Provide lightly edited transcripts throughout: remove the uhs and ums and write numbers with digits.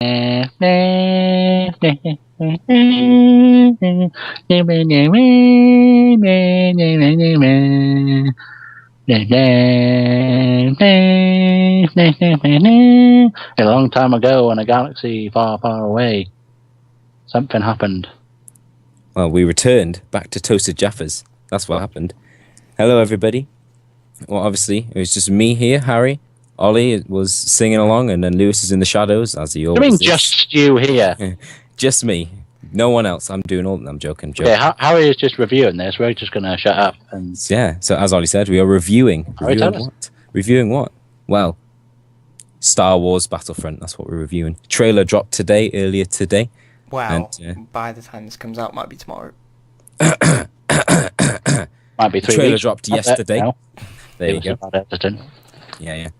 long time ago in a galaxy far, far away, something happened. Well, we returned back to ToastedJaffas. That's what happened. Hello, everybody. Well, obviously, it was just me here, Harry. Ollie was singing along, and then Lewis is in the shadows, as he always is. I mean, just you here. Just me. No one else. I'm doing all... I'm joking. Okay, Harry is just reviewing this. We're just going to shut up. And yeah, so as Ollie said, we are reviewing. Reviewing what? Reviewing what? Well, Star Wars Battlefront. That's what we're reviewing. Trailer dropped today, earlier today. Wow. And, by the time this comes out, might be tomorrow. Might be 3 weeks. Trailer dropped yesterday. There you go. Yeah.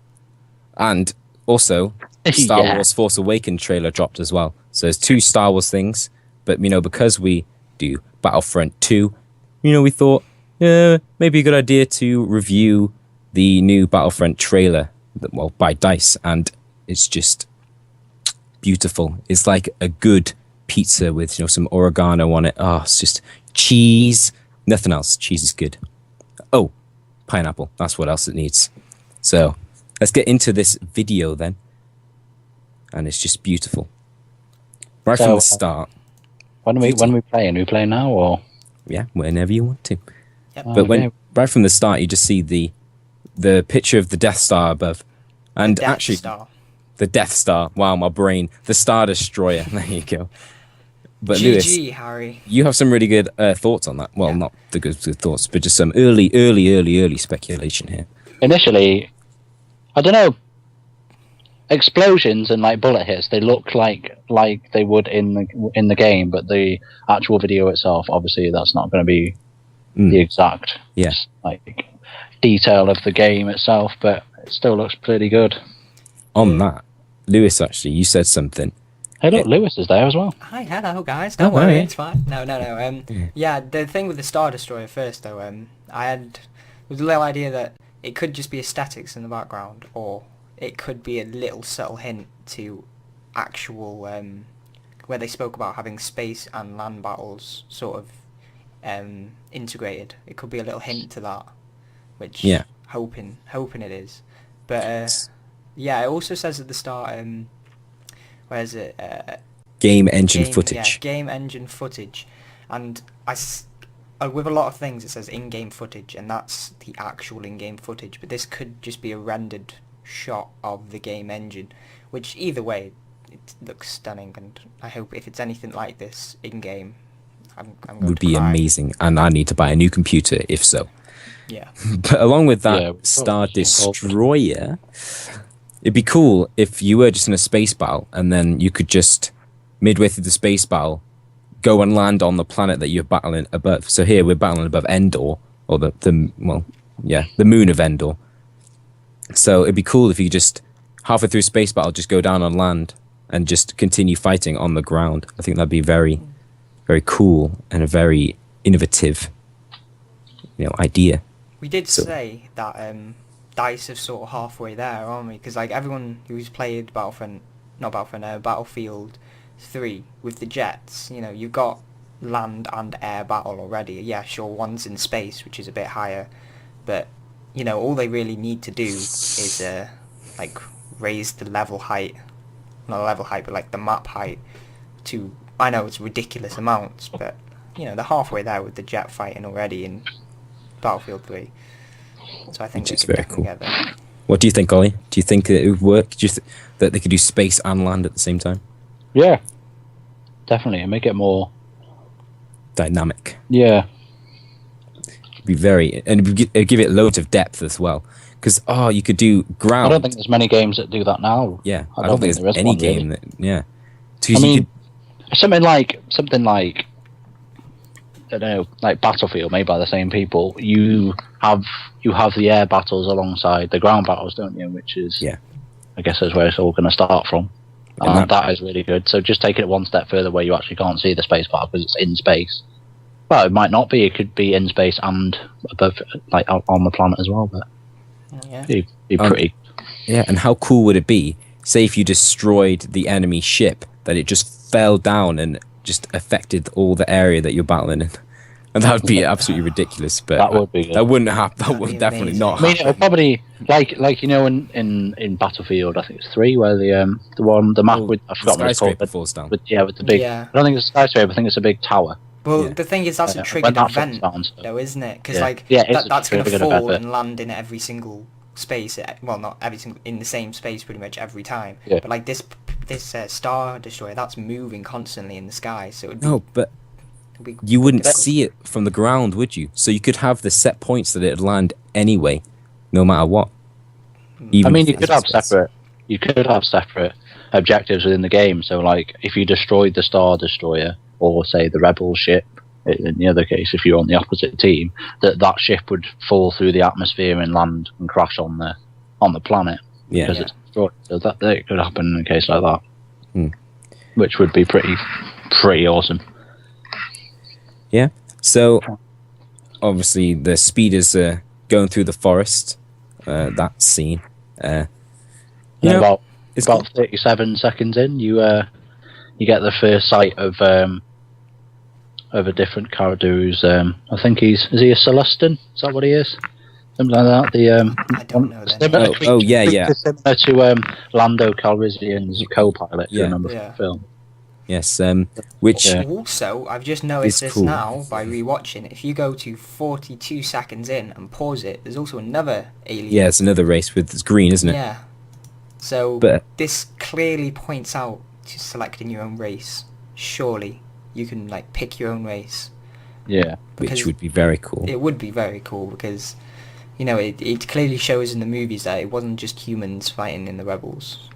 And also, Star Wars Force Awakens trailer dropped as well. So there's 2 Star Wars things. But, because we do Battlefront 2, we thought, maybe a good idea to review the new Battlefront trailer, well, by DICE. And it's just beautiful. It's like a good pizza with, some oregano on it. Oh, it's just cheese. Nothing else. Cheese is good. Oh, pineapple. That's what else it needs. So let's get into this video then. And it's just beautiful. Right from the start. When are we playing? Are we playing now or? Yeah, whenever you want to. Yep. But right from the start, you just see the picture of the Death Star above. And actually, the Death Star. Wow, my brain. The Star Destroyer. There you go. But Lewis, Harry. You have some really good thoughts on that. Well, not the good thoughts, but just some early speculation here. Initially, I don't know. Explosions and bullet hits, they look like they would in the game, but the actual video itself, obviously, that's not going to be the exact detail of the game itself. But it still looks pretty good. On that, Lewis, actually, you said something. Hey, look, Lewis is there as well. Hi, hello, guys. Don't worry, it's fine. No. Yeah, the thing with the Star Destroyer first, though, I had a little idea that it could just be aesthetics in the background, or it could be a little subtle hint to actual, where they spoke about having space and land battles sort of integrated. It could be a little hint to that, which hoping it is. But it also says at the start, where is it? Game engine footage. Yeah, game engine footage. And with a lot of things it says in-game footage, and that's the actual in-game footage. But this could just be a rendered shot of the game engine, which either way, it looks stunning. And I hope if it's anything like this in-game, I'm going would to be cry. Amazing. And I need to buy a new computer if so. Yeah. But along with that, Star Destroyer... It'd be cool if you were just in a space battle and then you could just, midway through the space battle, go and land on the planet that you're battling above. So here we're battling above Endor, or the moon of Endor. So it'd be cool if you just, halfway through space battle, just go down on land and just continue fighting on the ground. I think that'd be very, very cool and a very innovative, idea. We did say that... DICE is sort of halfway there, aren't we? Because everyone who's played Battlefield 3 with the jets, you've got land and air battle already. Yeah, sure, one's in space, which is a bit higher, but all they really need to do is raise the level height, not level height, but the map height to. I know it's ridiculous amounts, but they're halfway there with the jet fighting already in Battlefield 3. So I think it's very cool. Together. What do you think, Ollie? Do you think that it would work? Do you that they could do space and land at the same time? Yeah, definitely. And make it more dynamic. Yeah. It'd be it'd give it loads of depth as well. Because you could do ground. I don't think there's many games that do that now. Yeah, I don't think there's any game that. Yeah. I mean, something like I don't know, like Battlefield, made by the same people. You have the air battles alongside the ground battles, don't you? Which is, I guess, that's where it's all going to start from. And that is really good. So just taking it one step further, where you actually can't see the space battle because it's in space. Well, it might not be. It could be in space and above, on the planet as well. But it'd be pretty. Yeah, and how cool would it be say if you destroyed the enemy ship, that it just fell down and just affected all the area that you're battling in. And that would be absolutely ridiculous, but that would be good. That wouldn't happen. That would definitely not happen. I mean, it'll probably like you know in Battlefield, I think it's 3 where the map with I forgot what it's called, but falls down. with the big. I don't think it's a skyscraper. I think it's a big tower. Well, the thing is, that's a triggered event, though, isn't it? Because that's going to fall and land in every single space. Well, not every single in the same space pretty much every time. Yeah. But like this Star Destroyer, that's moving constantly in the sky, so it would be, you wouldn't see it from the ground, would you? So you could have the set points that it'd land anyway, no matter what. I mean, you could have separate objectives within the game. So, like, if you destroyed the Star Destroyer, or say the Rebel ship, in the other case, if you're on the opposite team, that ship would fall through the atmosphere and land and crash on the planet because it's destroyed. So that could happen in a case like that, which would be pretty awesome. Yeah. So obviously the speeders are going through the forest. That scene. About 37 seconds in, you get the first sight of a different character who's I think is he a Celestin? Is that what he is? Something like that. I don't know. Similar to Lando Calrissian's co-pilot. You remember from the film? Yes. Which also, I've just noticed this now by rewatching. If you go to 42 seconds in and pause it, there's also another alien. Yeah, it's another race with it's green, isn't it? Yeah. So this clearly points out to selecting your own race. Surely you can like pick your own race. Yeah, which would be very cool. It would be very cool because, you know, it clearly shows in the movies that it wasn't just humans fighting in the Rebels.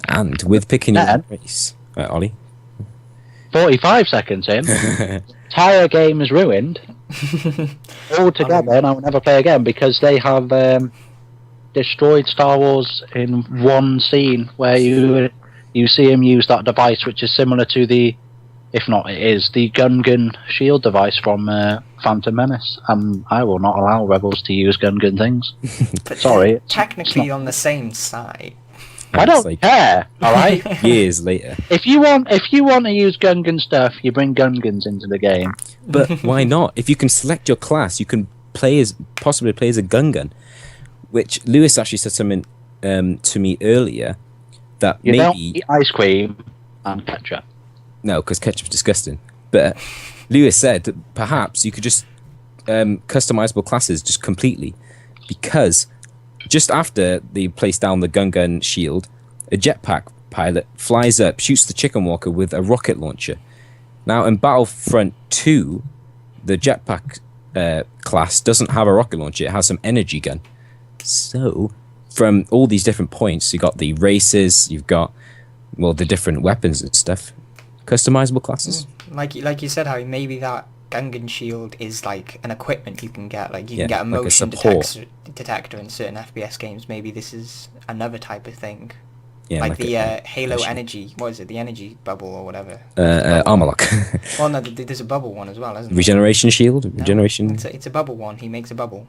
And with picking your own race. Ollie? 45 seconds in. Entire game is ruined. Altogether, and I will never play again because they have destroyed Star Wars in one scene where you see him use that device, which is similar to the Gungan shield device from Phantom Menace. I will not allow Rebels to use Gungan things. But sorry. Technically on the same side. I don't care, alright? Years later. If you want to use Gungan stuff, you bring Gungans into the game. But why not? If you can select your class, you can possibly play as a Gungan. Which Lewis actually said something to me earlier that you maybe don't eat ice cream and ketchup. No, because ketchup's disgusting. But Lewis said that perhaps you could just customizable classes just completely, because just after they place down the Gungan shield, a jetpack pilot flies up, shoots the chicken walker with a rocket launcher. Now, in Battlefront 2, the jetpack class doesn't have a rocket launcher, it has some energy gun. So, from all these different points, you've got the races, you've got, well, the different weapons and stuff. Customizable classes. Like you said, Harry, maybe that Gungan shield is like an equipment you can get. Like you can get a motion detector in certain FPS games. Maybe this is another type of thing. Yeah, like the Halo energy. What is it? The energy bubble or whatever. Armor lock. Well, no, there's a bubble one as well, isn't there? Regeneration shield. Regeneration. It's a bubble one. He makes a bubble.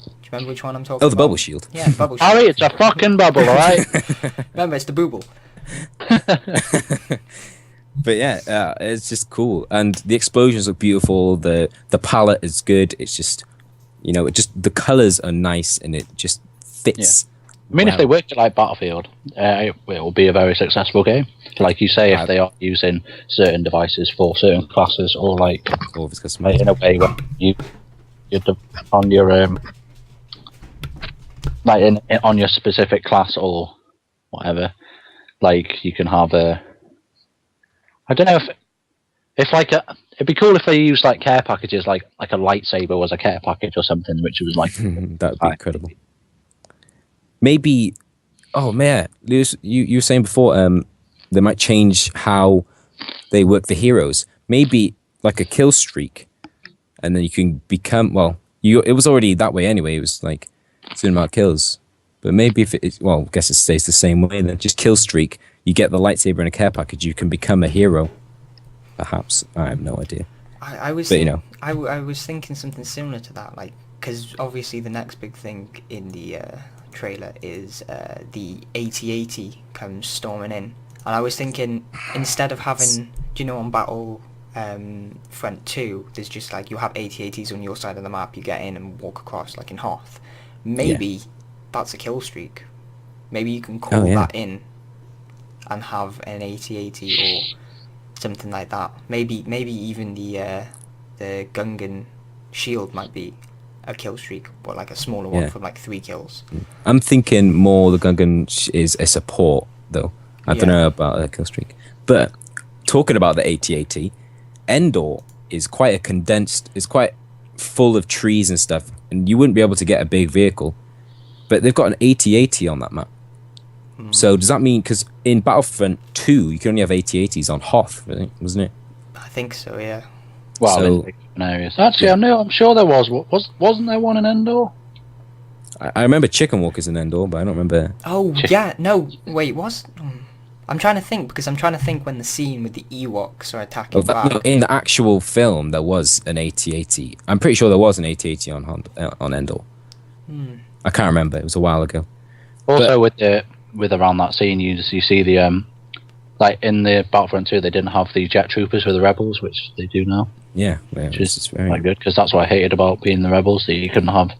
Do you remember which one I'm talking about? Oh, the bubble shield. Yeah, bubble shield. Harry, it's a fucking bubble, alright? Remember, it's the booble. But yeah, it's just cool, and the explosions look beautiful. The palette is good. It's just, you know, the colors are nice, and it just fits. Yeah. I mean, if they worked it like Battlefield, it will be a very successful game. Like you say, if they are using certain devices for certain classes, or like in a way where you on your on your specific class or whatever, like you can have a. I don't know if like it'd be cool if they used like care packages, like a lightsaber was a care package or something, which was like that would be incredible. Maybe, oh man, Lewis, you were saying before they might change how they work the heroes. Maybe like a kill streak, and then you can become it was already that way anyway. It was like certain amount of kills, but maybe if I guess it stays the same way. Then just kill streak. You get the lightsaber in a care package, you can become a hero. Perhaps. I have no idea. I was thinking something similar to that, like, because obviously the next big thing in the trailer is the 8080 comes storming in, and I was thinking instead of having, do you know, on Battlefront 2, there's just like you have 8080s on your side of the map, you get in and walk across like in Hoth. Maybe that's a kill streak. Maybe you can call that in and have an 8080 or something like that. Maybe even the Gungan shield might be a kill streak, but like a smaller one from like 3 kills. I'm thinking more the Gungan is a support though. I don't know about a kill streak. But talking about the 8080, Endor is quite a condensed, it's quite full of trees and stuff, and you wouldn't be able to get a big vehicle. But they've got an 8080 on that map. So does that mean, because in Battlefront 2 you can only have 8080s on Hoth, wasn't it? I think so, yeah. Well, so, in areas. Actually, I'm sure there wasn't there one in Endor? I remember Chicken Walkers in Endor, but I don't remember. Oh yeah, no, wait, I'm trying to think, because I'm trying to think when the scene with the Ewoks are attacking back. No, in the actual film there was an 8080. I'm pretty sure there was an 8080 on Endor. I can't remember. It was a while ago. Also, with around that scene, you see the like in the Battlefront 2, they didn't have the jet troopers with the rebels, which they do now. Yeah, which is very quite good, because that's what I hated about being the rebels, that you couldn't have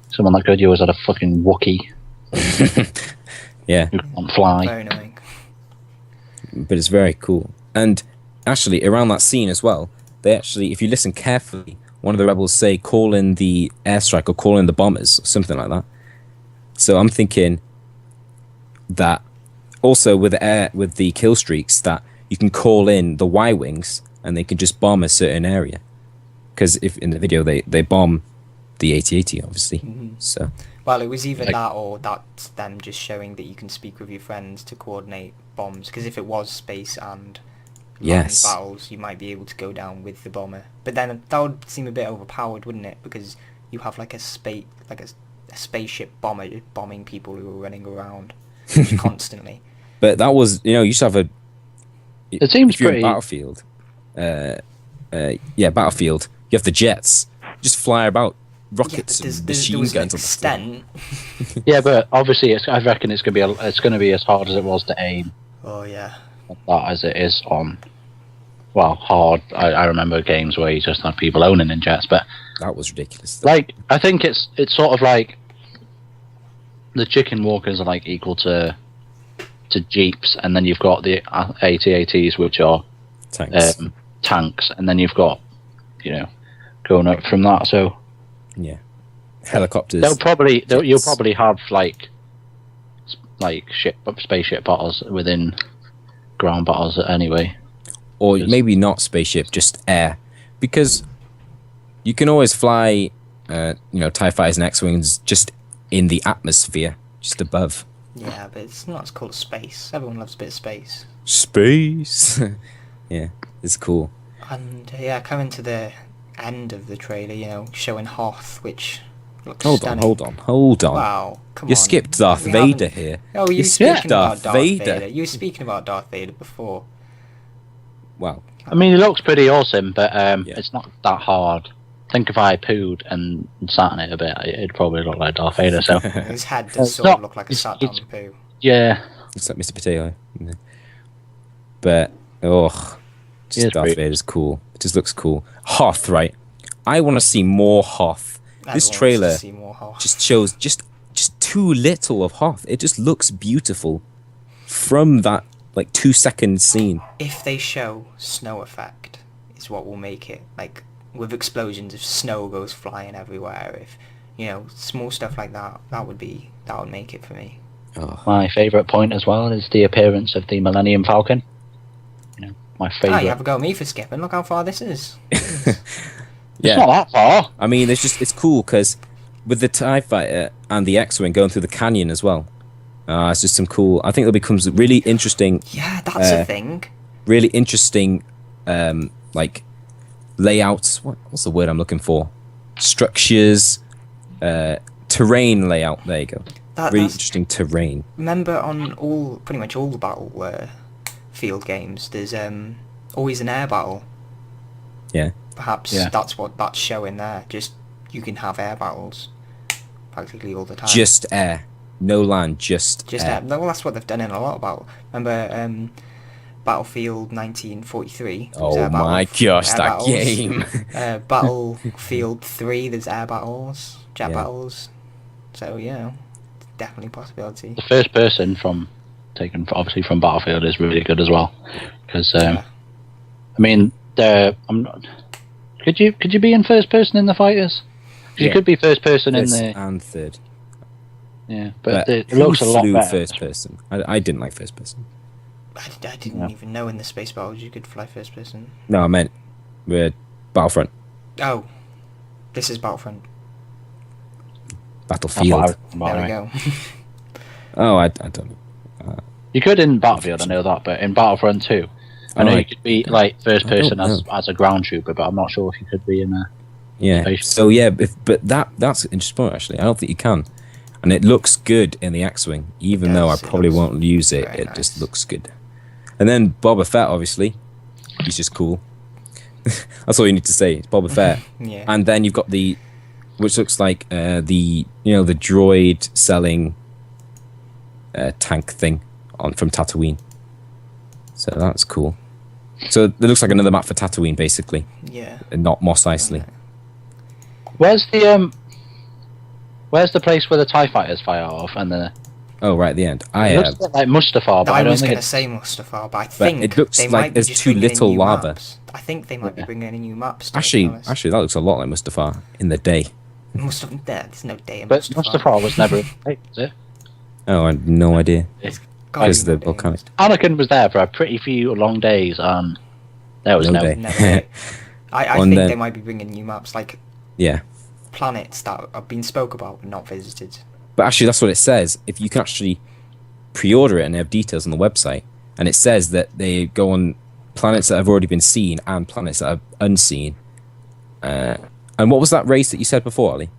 someone that good. You always had a fucking Wookiee. Yeah, who can't fly. Very annoying. But it's very cool. And actually, around that scene as well, they actually, if you listen carefully, one of the rebels say, "Call in the airstrike" or "Call in the bombers," or something like that. So I'm thinking that also with the kill streaks, that you can call in the Y-wings and they can just bomb a certain area. Because if in the video they bomb the 8080, obviously. So. Well, it was either that or that's them just showing that you can speak with your friends to coordinate bombs. Because if it was space and battles, you might be able to go down with the bomber. But then that would seem a bit overpowered, wouldn't it? Because you have like a spaceship bomber bombing people who are running around constantly. But that was, you used to have it seems pretty. Battlefield. Battlefield. You have the jets. Just fly about. Rockets and machine guns. Yeah, but obviously, I reckon it's going to be as hard as it was to aim. Oh yeah. That as it is on. Well, hard. I remember games where you just had people owning in jets, but that was ridiculous. Like, I think it's sort of like the chicken walkers are like equal to jeeps, and then you've got the AT-ATs, which are tanks, and then you've got going up from that. So. Yeah, helicopters. You'll probably have like spaceship battles within ground battles anyway, or maybe not spaceship, just air, because you can always fly, TIE fighters and X-wings just in the atmosphere, just above. Yeah, but it's not as cool as space. Everyone loves a bit of space. Space. Yeah, it's cool. And coming to the end of the trailer, showing Hoth, which looks stunning. Hold on. Wow, come on. You skipped Darth Vader here. Oh, you speaking about Darth Vader. You were speaking about Darth Vader before. Wow. I mean, it looks pretty awesome, but it's not that hard. I think if I pooed and sat on it a bit, it'd probably look like Darth Vader. So his head does sort of look like a sat down poo. Yeah. It's like Mr. Potato. But Darth Vader's cool. It just looks cool. Hoth, right? I want to see more Hoth. This trailer just shows just too little of Hoth. It just looks beautiful from that 2-second scene. If they show snow effect, is what will make it, with explosions, if snow goes flying everywhere, if small stuff like that, that would make it for me. Oh. My favourite point as well is the appearance of the Millennium Falcon. My favourite. You have a go at me for skipping. Look how far this is. It's not that far. I mean, it's cool because with the TIE fighter and the X-wing going through the canyon as well. It's just some cool. I think it becomes really interesting. Yeah, that's a thing. Really interesting, layouts. What's the word I'm looking for? Structures, terrain layout. There you go. Really interesting terrain. Remember, on pretty much all the Battlefield games, there's always an air battle. Yeah. Perhaps that's what that's showing there. Just you can have air battles practically all the time. Just air. no land, just air. Well, that's what they've done in a lot about. Remember Battlefield 1943? Oh my gosh, that battles. game! Battlefield 3, there's air battles, jet battles. So yeah, definitely a possibility. The first person obviously from Battlefield is really good as well, because I mean, I'm not. Could you be in first person in the fighters? Yeah. You could be first person in the and third. Yeah, but it looks a lot better. First person. I didn't like first person. I didn't even know in the space battles you could fly first person. No, I meant we're Battlefront. Oh, this is Battlefront. Battlefield. There we go. Oh, I don't know. You could in Battlefield, I know that, but in Battlefront 2, I know you could be like first person as a ground trooper, but I'm not sure if you could be in a space. So but that's an interesting point actually. I don't think you can, and it looks good in the X-wing, even though I probably won't use it. It just looks good. And then Boba Fett, obviously, he's just cool. That's all you need to say. It's Boba Fett. Yeah. And then you've got which looks like the droid selling tank thing from Tatooine. So that's cool. So it looks like another map for Tatooine, basically. Yeah. And not Mos Eisley. Where's the place where the TIE fighters fire off and the? Oh, right at the end. It looks like Mustafar, but I don't think going to say Mustafar, but I think it looks they like might there's be just too bringing in little new lava. Maps. I think they might be bringing in new maps. Actually, that looks a lot like Mustafar in the day. There's no day in but Mustafar. Mustafar was never in the day, was it? Oh, I had no idea. Because the volcanic. Anakin was there for a pretty few long days, and there was no day. Never. I think they might be bringing new maps, like planets that have been spoke about but not visited. But actually, that's what it says. If you can actually pre-order it and they have details on the website, and it says that they go on planets that have already been seen and planets that are unseen. And what was that race that you said before, Ollie?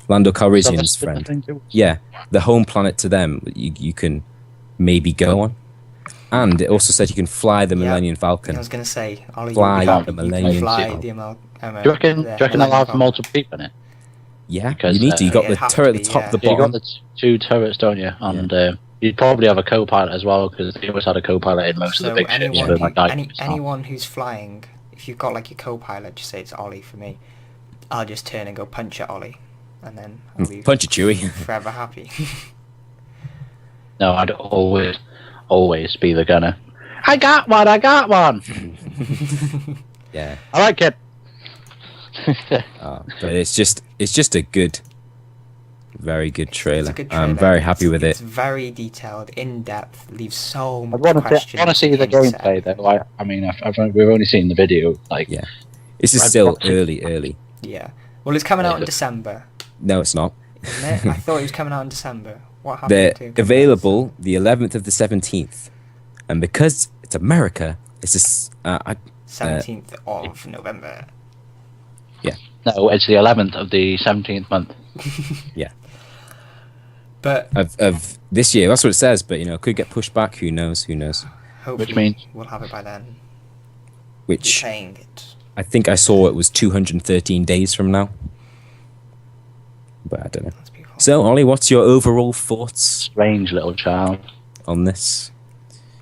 Lando Calrissian's friend. Yeah, the home planet to them you can maybe go on. And it also said you can fly the Millennium Falcon. I was going to say, Ollie, fly the Millennium Falcon. Do you reckon they'll have multiple people in it? Yeah, because you need to. You got the turret at the top, the bottom. You got the two turrets, don't you? And you'd probably have a co-pilot as well, because they always had a co-pilot in most of the big ships. Anyone who's flying, if you've got like your co-pilot, just say it's Ollie for me. I'll just turn and go punch at Ollie, and then I'll be punch at Chewie. Forever happy. No, I'd always be the gunner. I got one. Yeah, I like it. But it's just a good, very good trailer. I'm very happy with it. It's very detailed, in depth, leaves so much questions. I want to see the gameplay though. I mean, we've only seen the video. This is still early. Yeah. Well, it's coming out in December. No, it's not. Isn't it? I thought it was coming out in December. What happened? They're available the 11th of the 17th, and because it's America, it's just 17th of November. Yeah. No, it's the 11th of the 17th month. Yeah. But of this year, that's what it says. But could get pushed back. Who knows? Hopefully which means we'll have it by then. Which You're paying it. I think I saw it was 213 days from now. But I don't know. So, Ollie, what's your overall thoughts? Strange little child. On this?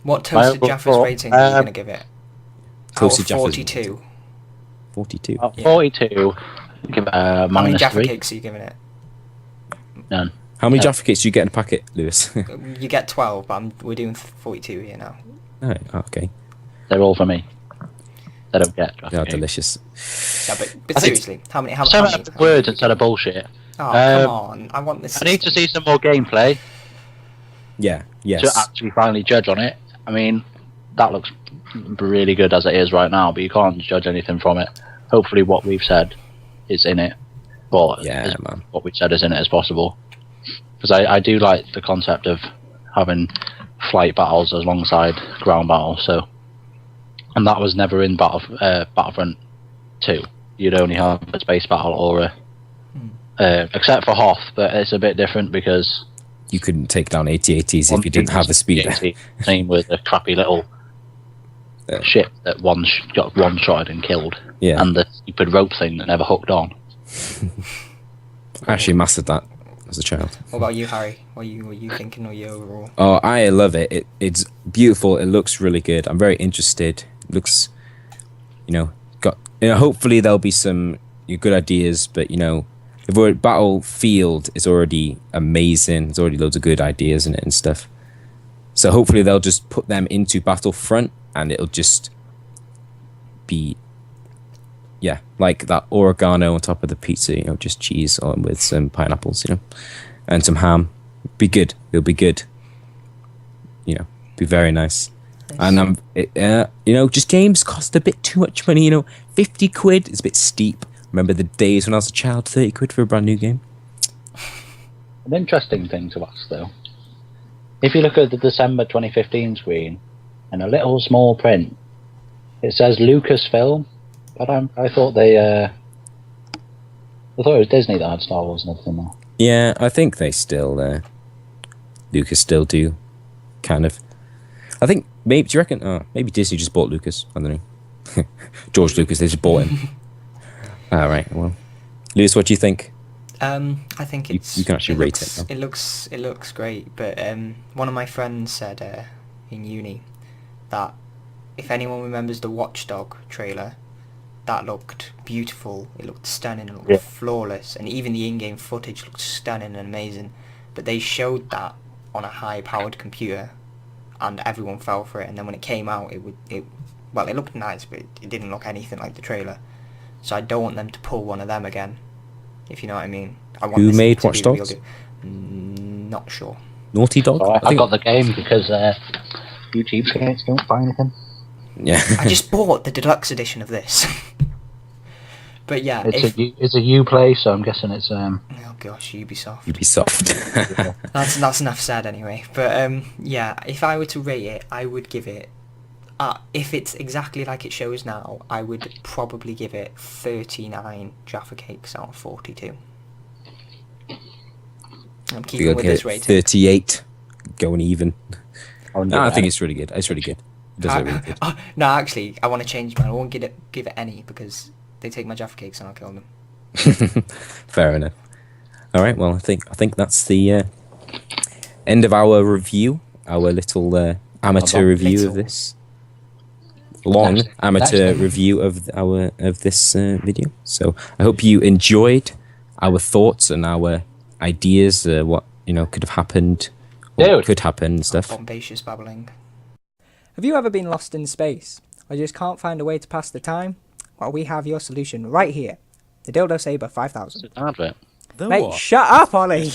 What ToastedJaffas rating are you going to give it? ToastedJaffas 42. 42. 42. Give it a -3. How many Jaffa cakes are you giving it? None. How many Jaffa cakes do you get in a packet, Lewis? You get 12, but we're doing 42 here now. Oh, okay. They're all for me. They don't get Jaffa They are cakes. delicious. Yeah, but seriously, how many words instead of bullshit. Oh, come on. I want this. I need to see some more gameplay. Yeah, yes. To actually finally judge on it. I mean, that looks really good as it is right now, but you can't judge anything from it. Hopefully what we've said is in it, but what we've said is in it as possible. Because I do like the concept of having flight battles alongside ground battles, and that was never in Battlefront 2. You'd only have a space battle or except for Hoth, but it's a bit different because you couldn't take down AT-ATs if you didn't have a speeder. Same with a crappy little ship that got one-shotted and killed, and the stupid rope thing that never hooked on. I actually mastered that as a child. What about you, Harry? What are you thinking of your overall? Oh, I love it. It's beautiful. It looks really good. I'm very interested. It looks, hopefully there'll be some good ideas, but Battlefield is already amazing. There's already loads of good ideas in it and stuff. So hopefully they'll just put them into Battlefront, and it'll just be, like that oregano on top of the pizza, just cheese on with some pineapples, and some ham. Be good. It'll be good. Be very nice. And just games cost a bit too much money. 50 quid is a bit steep. Remember the days when I was a child, 30 quid for a brand new game. An interesting thing to ask though. If you look at the December 2015 screen, and a little small print, it says Lucasfilm, but I thought it was Disney that had Star Wars and everything there. Yeah, I think they still, Lucas still do, kind of. I think, maybe, do you reckon, maybe Disney just bought Lucas, I don't know. George Lucas, they just bought him. Alright, well. Lewis, what do you think? I think it's... You can actually rate it. It looks great, but one of my friends said in uni that if anyone remembers the Watchdog trailer, that looked beautiful, it looked stunning, it looked flawless, and even the in-game footage looked stunning and amazing, but they showed that on a high-powered computer, and everyone fell for it, and then when it came out, it looked nice, but it didn't look anything like the trailer, so I don't want them to pull one of them again. If you know what I mean. Who made Watch Dogs? Not sure. Naughty Dog? So I got the game because you cheapskates don't buy anything. Yeah. I just bought the deluxe edition of this. But yeah, it's a Uplay, so I'm guessing it's Oh gosh, Ubisoft. Ubisoft. That's enough said anyway. But yeah, if I were to rate it, I would give it. If it's exactly like it shows now, I would probably give it 39 Jaffa cakes out of 42. I'm keeping with this rating. 38, going even. No, I think it's really good. It's really good. It does look really good. No, actually, I want to change mine. I won't give it any because they take my Jaffa cakes and I'll kill them. Fair enough. All right. Well, I think that's the end of our review. Our little amateur review of this. Long amateur review of this video. So I hope you enjoyed our thoughts and our ideas, what could have happened, or could happen and stuff. Bombacious babbling. Have you ever been lost in space, or just can't find a way to pass the time? Well, we have your solution right here. The Dildo Saber 5000. It's an advert. Mate, shut up, Ollie!